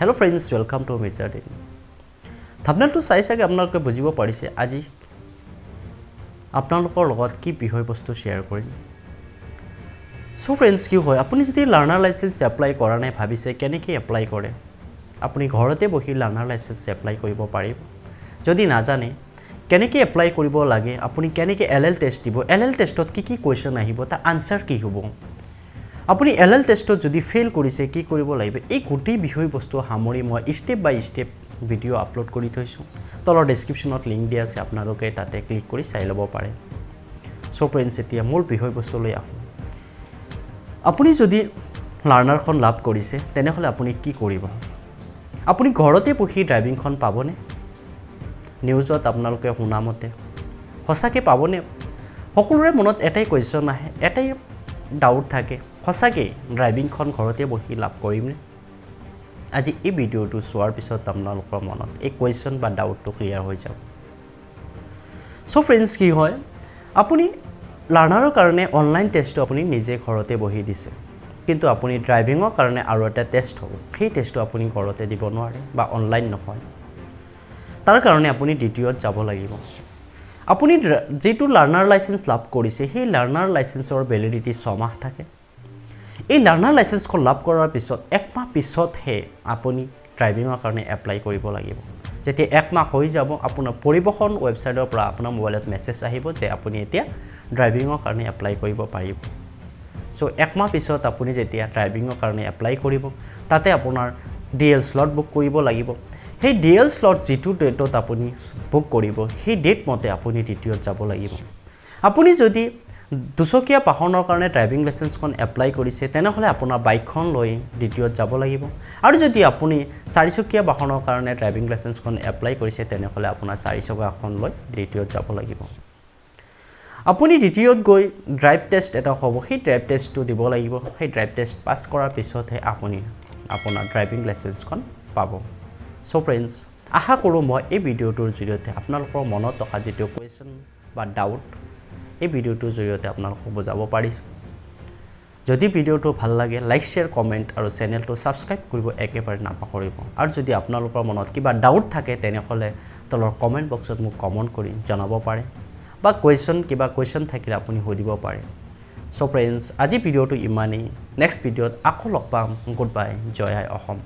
Hello friends, welcome to Mirza Daily. Thumbnail to চাই চাগে আপোনালোকে বুজিব পাৰিছে আজি আপোনালোকৰ লগত কি বিষয় বস্তু শেয়াৰ কৰিম। সো ফ্ৰেন্ডস কি হয় আপুনি যদি লাৰ্নাৰ লাইসেন্স এপ্লাই কৰা নাই ভাবিছে কেনেকৈ এপ্লাই কৰে আপুনি ঘৰতে বহি লাৰ্নাৰ লাইসেন্স এপ্লাই কৰিব পাৰিব। যদি নাজানে কেনেকৈ এপ্লাই কৰিব লাগে আপুনি কেনেকৈ এলএল টেষ্ট দিব এলএল টেষ্টত কি কি কোৱেশ্চন আহিব তাৰ আনসাৰ কি হ'ব আপুনি এলএল টেষ্টত যদি ফেল কৰিছে কি কৰিব লাগিব এই গোটেই বিষয় বস্তু সামৰি মই স্টেপ বাই স্টেপ ভিডিও আপলোড কৰি থৈছো তলৰ ডেসক্ৰিপচনত লিংক দিয়া আছে আপোনালোকে তাতে ক্লিক কৰি চাই ল'ব পাৰে। সো ফ্ৰেন্ডস এতিয়া মূল বিষয় বস্তু লৈ আহো আপুনি যদি লাৰ্নাৰখন লাভ কৰিছে তেনেহলে আপুনি কি কৰিব আপুনি ঘৰতে বহি ড্ৰাইভিংখন পাবনে নিউজত আপোনালোকে শুনা মতে সঁচাকৈ পাবনে সকলোৰে মনত এটাই কোৱেশ্চন আহে এটাই ডাউট থাকে সঁচাকৈ ড্ৰাইভিংখন ঘৰতে বহি লাভ কৰিমনে আজি এই ভিডিওটো চোৱাৰ পিছত আপোনালোকৰ মনত এই কোৱেশ্চন বা ডাউটটো ক্লিয়াৰ হৈ যাব। সো ফ্ৰেন্ডস কি হয় আপুনি লাৰ্নাৰৰ কাৰণে অনলাইন টেষ্টটো আপুনি নিজে ঘৰতে বহি দিছে কিন্তু আপুনি ড্ৰাইভিংৰ কাৰণে আৰু এটা টেষ্ট হ'ব সেই টেষ্টটো আপুনি ঘৰতে দিব নোৱাৰে বা অনলাইন নহয় তাৰ কাৰণে আপুনি দ্বিতীয়ত যাব লাগিব। আপুনি যেটো লাৰ্নাৰ লাইসেন্স লাভ কৰিছে সেই লাৰ্নাৰ লাইসেন্সৰ ভ্যালিডিটি 6 মাহ থাকে এই লাৰ্নাৰ লাইসেন্সখন লাভ কৰাৰ পিছত 1 মাহ পিছতহে আপুনি ড্ৰাইভিংৰ কাৰণে এপ্লাই কৰিব লাগিব। যেতিয়া 1 মাহ হৈ যাব আপোনাৰ পৰিবহণ ৱেবছাইটৰ পৰা আপোনাৰ মোবাইলত মেছেজ আহিব যে আপুনি এতিয়া ড্ৰাইভিংৰ কাৰণে এপ্লাই কৰিব পাৰিব। সো 1 মাহ পিছত আপুনি যেতিয়া ড্ৰাইভিংৰ কাৰণে এপ্লাই কৰিব তাতে আপোনাৰ ডিএল স্লট বুক কৰিব লাগিব সেই ডিএল স্লট যেটো ডেটত আপুনি বুক কৰিব সেই ডেট মতে আপুনি দ্বিতীয়ত যাব লাগিব। আপুনি যদি দুচকীয়া বাহনৰ কাৰণে ড্ৰাইভিং লাইসেন্সখন এপ্লাই কৰিছে তেনেহলে আপোনাৰ বাইকখন লৈ দ্বিতীয়ত যাব লাগিব আৰু যদি আপুনি চাৰিচকীয়া বাহনৰ কাৰণে ড্ৰাইভিং লাইসেন্সখন এপ্লাই কৰিছে তেনেহলে আপোনাৰ চাৰিচকীয়াখন লৈ দ্বিতীয়ত যাব লাগিব। আপুনি দ্বিতীয়ত গৈ ড্ৰাইভ টেষ্ট এটা হ'ব সেই ড্ৰাইভ টেষ্টটো দিব লাগিব সেই ড্ৰাইভ টেষ্ট পাছ কৰাৰ পিছতহে আপুনি আপোনাৰ ড্ৰাইভিং লাইসেন্সখন পাব। সো ফ্ৰেন্ডস আশা কৰোঁ মই এই ভিডিওটোৰ জৰিয়তে আপোনালোকৰ মনত থকা যেটো কোৱেশ্চন বা ডাউট এই ভিডিওটোৰ জৰিয়তে আপোনালোকক বুজাব পাৰিছোঁ। যদি ভিডিওটো ভাল লাগে লাইক শেয়াৰ কমেন্ট আৰু চেনেলটো সাবস্ক্ৰাইব কৰিব একেবাৰে নাপাহৰিব আৰু যদি আপোনালোকৰ মনত কিবা ডাউট থাকে তেনেহলে তলৰ কমেন্ট বক্সত মোক কমেন্ট কৰি জনাব পাৰে বা কিবা কোৱেশ্চন থাকিলে আপুনি সুধিব পাৰে। সো ফ্ৰেন্ডস আজি ভিডিওটো ইমানেই নেক্সট ভিডিওত আকৌ লগ পাম গুড বাই জয় আই অসম।